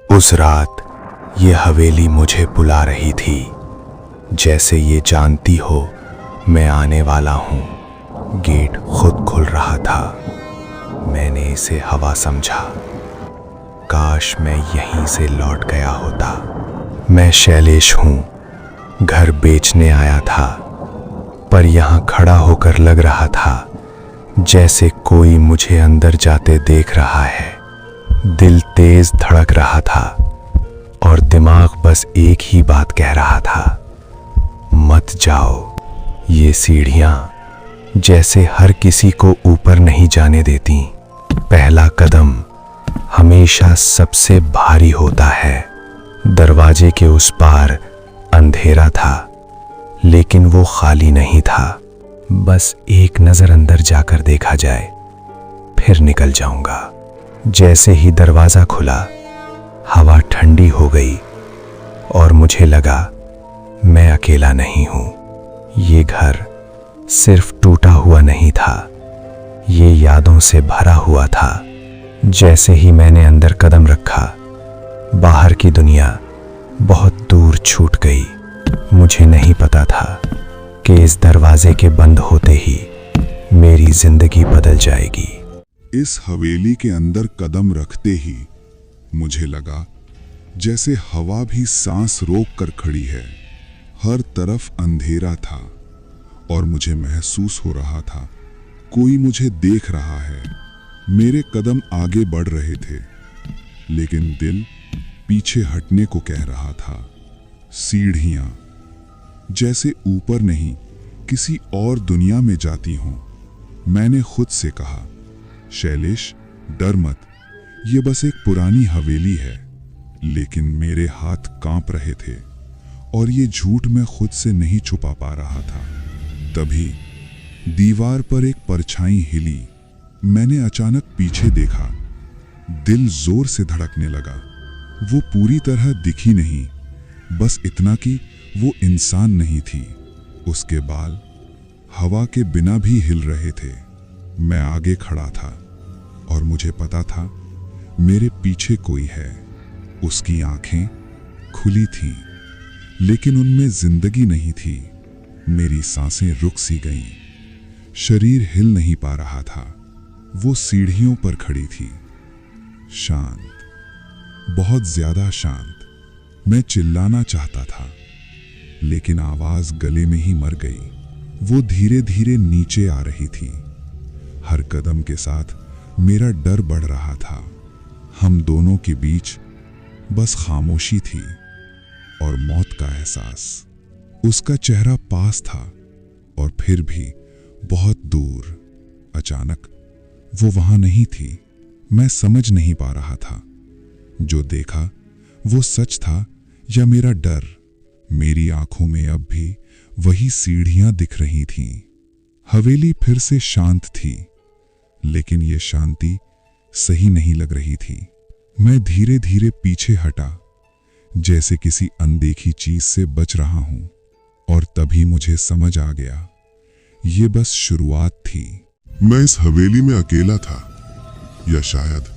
उस रात ये हवेली मुझे बुला रही थी, जैसे ये जानती हो मैं आने वाला हूँ। गेट खुद खुल रहा था। मैंने इसे हवा समझा। काश मैं यहीं से लौट गया होता। मैं शैलेश हूँ, घर बेचने आया था, पर यहाँ खड़ा होकर लग रहा था जैसे कोई मुझे अंदर जाते देख रहा है। दिल तेज धड़क रहा था और दिमाग बस एक ही बात कह रहा था, मत जाओ। ये सीढ़ियां जैसे हर किसी को ऊपर नहीं जाने देती। पहला कदम हमेशा सबसे भारी होता है। दरवाजे के उस पार अंधेरा था, लेकिन वो खाली नहीं था। बस एक नजर अंदर जाकर देखा जाए, फिर निकल जाऊंगा। जैसे ही दरवाजा खुला, हवा ठंडी हो गई और मुझे लगा मैं अकेला नहीं हूं। ये घर सिर्फ टूटा हुआ नहीं था, ये यादों से भरा हुआ था। जैसे ही मैंने अंदर कदम रखा, बाहर की दुनिया बहुत दूर छूट गई। मुझे नहीं पता था कि इस दरवाजे के बंद होते ही मेरी जिंदगी बदल जाएगी। इस हवेली के अंदर कदम रखते ही मुझे लगा जैसे हवा भी सांस रोक कर खड़ी है। हर तरफ अंधेरा था और मुझे महसूस हो रहा था कोई मुझे देख रहा है। मेरे कदम आगे बढ़ रहे थे, लेकिन दिल पीछे हटने को कह रहा था। सीढ़ियां जैसे ऊपर नहीं किसी और दुनिया में जाती हों। मैंने खुद से कहा, शैलेश डर मत, ये बस एक पुरानी हवेली है। लेकिन मेरे हाथ कांप रहे थे और ये झूठ मैं खुद से नहीं छुपा पा रहा था। तभी दीवार पर एक परछाई हिली। मैंने अचानक पीछे देखा। दिल जोर से धड़कने लगा। वो पूरी तरह दिखी नहीं, बस इतना कि वो इंसान नहीं थी। उसके बाल हवा के बिना भी हिल रहे थे। मैं आगे खड़ा था और मुझे पता था मेरे पीछे कोई है। उसकी आंखें खुली थीं, लेकिन उनमें जिंदगी नहीं थी। मेरी सांसें रुक सी गईं। शरीर हिल नहीं पा रहा था। वो सीढ़ियों पर खड़ी थी, शांत, बहुत ज्यादा शांत। मैं चिल्लाना चाहता था, लेकिन आवाज गले में ही मर गई। वो धीरे धीरे नीचे आ रही थी। हर कदम के साथ मेरा डर बढ़ रहा था। हम दोनों के बीच बस खामोशी थी और मौत का एहसास। उसका चेहरा पास था और फिर भी बहुत दूर। अचानक वो वहां नहीं थी। मैं समझ नहीं पा रहा था जो देखा वो सच था या मेरा डर। मेरी आंखों में अब भी वही सीढ़ियां दिख रही थीं। हवेली फिर से शांत थी, लेकिन ये शांति सही नहीं लग रही थी। मैं धीरे धीरे पीछे हटा, जैसे किसी अनदेखी चीज से बच रहा हूं। और तभी मुझे समझ आ गया, ये बस शुरुआत थी। मैं इस हवेली में अकेला था, या शायद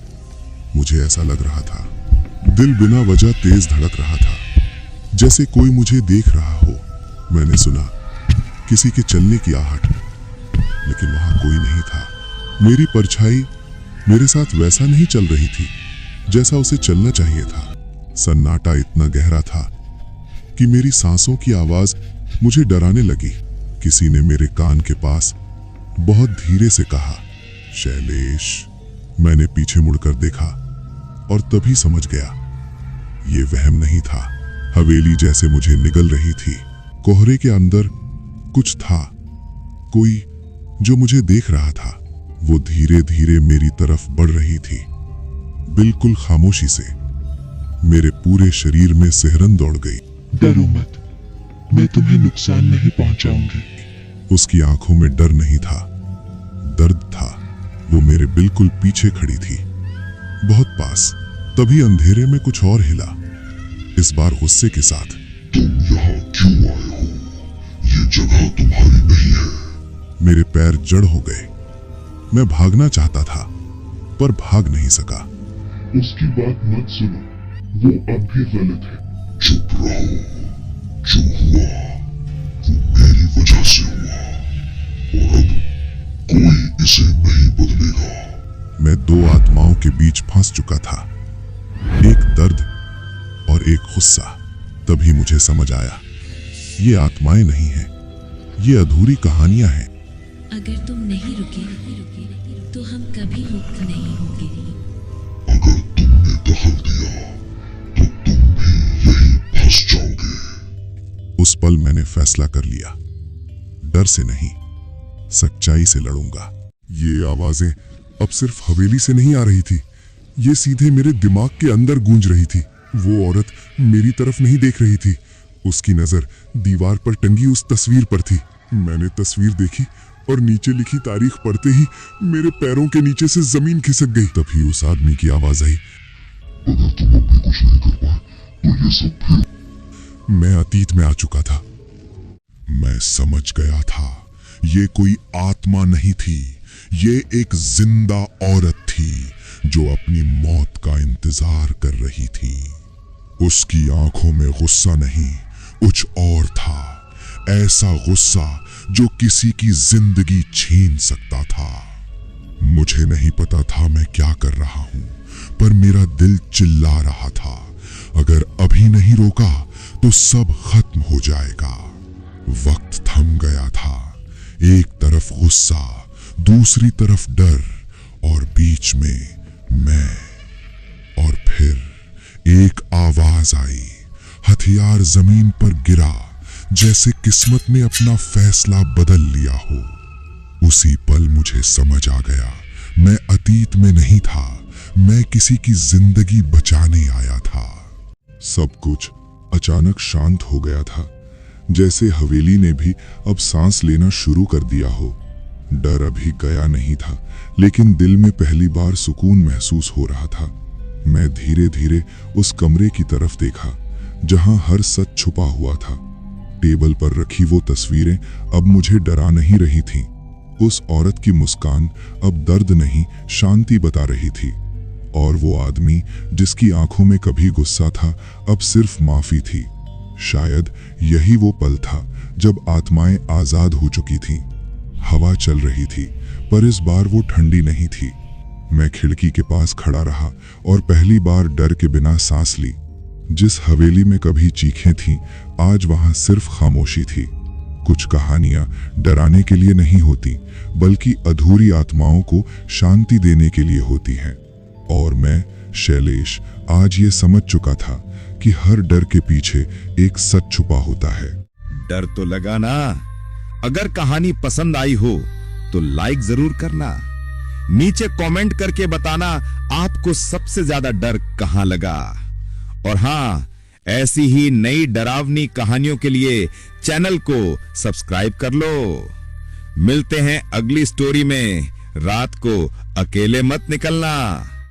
मुझे ऐसा लग रहा था। दिल बिना वजह तेज धड़क रहा था, जैसे कोई मुझे देख रहा हो। मैंने सुना किसी के चलने की आहट, लेकिन वहां कोई नहीं था। मेरी परछाई मेरे साथ वैसा नहीं चल रही थी जैसा उसे चलना चाहिए था। सन्नाटा इतना गहरा था कि मेरी सांसों की आवाज मुझे डराने लगी। किसी ने मेरे कान के पास बहुत धीरे से कहा, शैलेश। मैंने पीछे मुड़कर देखा और तभी समझ गया ये वहम नहीं था। हवेली जैसे मुझे निगल रही थी। कोहरे के अंदर कुछ था, कोई जो मुझे देख रहा था। वो धीरे धीरे मेरी तरफ बढ़ रही थी, बिल्कुल खामोशी से। मेरे पूरे शरीर में सिहरन दौड़ गई। डरो मत, मैं तुम्हें नुकसान नहीं पहुंचाऊंगी। उसकी आंखों में डर नहीं था, दर्द था। वो मेरे बिल्कुल पीछे खड़ी थी, बहुत पास। तभी अंधेरे में कुछ और हिला, इस बार गुस्से के साथ। तुम यहाँ क्यों आए हो? ये जगह तुम्हारी नहीं है। मेरे पैर जड़ हो गए। मैं भागना चाहता था, पर भाग नहीं सका। उसकी बात मत सुनो, वो अब भी गलत है। चुप रहो, जो हुआ वो मेरी वजह से हुआ और अब कोई इसे नहीं बदलेगा। मैं दो आत्माओं के बीच फंस चुका था, एक दर्द और एक गुस्सा। तभी मुझे समझ आया, ये आत्माएं नहीं हैं, ये अधूरी कहानियां हैं। अगर तुम नहीं रुके तो हम कभी मुक्त नहीं होंगे। अगर तुमने दखल दिया तो तुम भी यहीं फंस जाओगे। उस पल मैंने फैसला कर लिया, डर से नहीं, सच्चाई से लड़ूंगा। ये आवाजें अब सिर्फ हवेली से नहीं आ रही थी, ये सीधे मेरे दिमाग के अंदर गूंज रही थी। वो औरत मेरी तरफ नहीं देख रही थी, उसकी नजर दीवार पर टंगी उस तस्वीर पर थी। मैंने तस्वीर देखी और नीचे लिखी तारीख पढ़ते ही मेरे पैरों के नीचे से जमीन खिसक गई। तभी उस आदमी की आवाज आई, अगर तुम अब भी कुछ नहीं कर पाए तो ये सब फिर। मैं अतीत में आ चुका था। मैं समझ गया था, ये कोई आत्मा नहीं थी, ये एक जिंदा औरत थी जो अपनी मौत का इंतजार कर रही थी। उसकी आंखों में गुस्सा नहीं, कुछ और था, ऐसा गुस्सा जो किसी की जिंदगी छीन सकता था। मुझे नहीं पता था मैं क्या कर रहा हूं, पर मेरा दिल चिल्ला रहा था, अगर अभी नहीं रोका तो सब खत्म हो जाएगा। वक्त थम गया था, एक तरफ गुस्सा, दूसरी तरफ डर और बीच में मैं। और फिर एक आवाज आई, हथियार जमीन पर गिरा, जैसे किस्मत ने अपना फैसला बदल लिया हो। उसी पल मुझे समझ आ गया, मैं अतीत में नहीं था, मैं किसी की जिंदगी बचाने आया था। सब कुछ अचानक शांत हो गया था, जैसे हवेली ने भी अब सांस लेना शुरू कर दिया हो। डर अभी गया नहीं था, लेकिन दिल में पहली बार सुकून महसूस हो रहा था। मैं धीरे धीरे उस कमरे की तरफ देखा जहां हर सच छुपा हुआ था। टेबल पर रखी वो तस्वीरें अब मुझे डरा नहीं रही थीं। उस औरत की मुस्कान अब दर्द नहीं, शांति बता रही थी। और वो आदमी जिसकी आंखों में कभी गुस्सा था, अब सिर्फ माफी थी। शायद यही वो पल था जब आत्माएं आजाद हो चुकी थीं। हवा चल रही थी, पर इस बार वो ठंडी नहीं थी। मैं खिड़की के पास खड़ा रहा और पहली बार डर के बिना सांस ली। जिस हवेली में कभी चीखें थीं, आज वहां सिर्फ खामोशी थी। कुछ कहानियां डराने के लिए नहीं होती, बल्कि अधूरी आत्माओं को शांति देने के लिए होती हैं। और मैं, शैलेश, आज ये समझ चुका था कि हर डर के पीछे एक सच छुपा होता है। डर तो लगा ना। अगर कहानी पसंद आई हो तो लाइक जरूर करना। नीचे कमेंट करके बताना आपको सबसे ज्यादा डर कहां लगा। और हां, ऐसी ही नई डरावनी कहानियों के लिए चैनल को सब्सक्राइब कर लो। मिलते हैं अगली स्टोरी में। रात को अकेले मत निकलना।